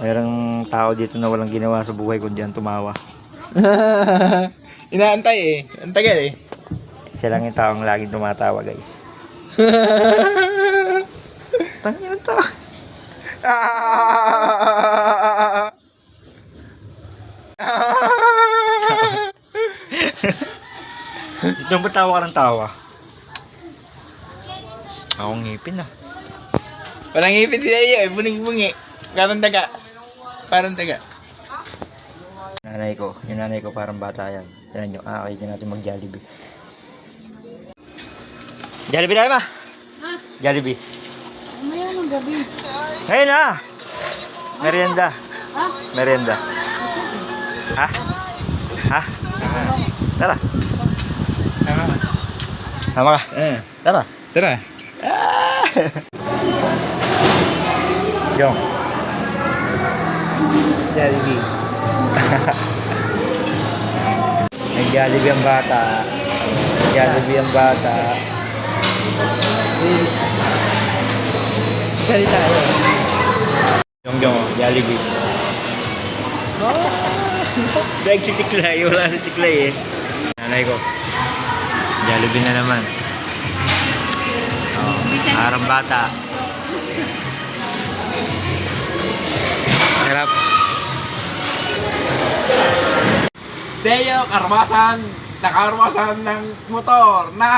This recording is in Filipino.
Mayroong tao dito na walang ginawa sa buhay kundi ang tumawa. Inaantay eh. Ang tagal eh. Siya lang yung taong laging tumatawa, guys. Tangin yung tao. Ito ba tawa ka ng tawa? Akong ngipin ah. Walang ngipin sila iyo eh. Buning-bungi. Parang daga. Parang daga. Yung nanay ko parang bata yan. Tignan nyo, okay din natin mag-Jollibee. Jollibee tayo ma? Ha? Jollibee. Mamaya ng gabi. Ngayon na! Merienda. Ha? Merienda. Ha? Ha? Tara. Tama ka. Tara. Tara. Yo. Jollibee. Nag-Jollibee ang bata. Jollibee ang bata. Dali tayo. Yung Jollibee. Dahil si Tiklay. Wala si Tiklay eh. Nanay ko. Jollibee na naman. Oh, parang bata. Harap. Deo, karwasan. Nakarwasan ng motor. Na.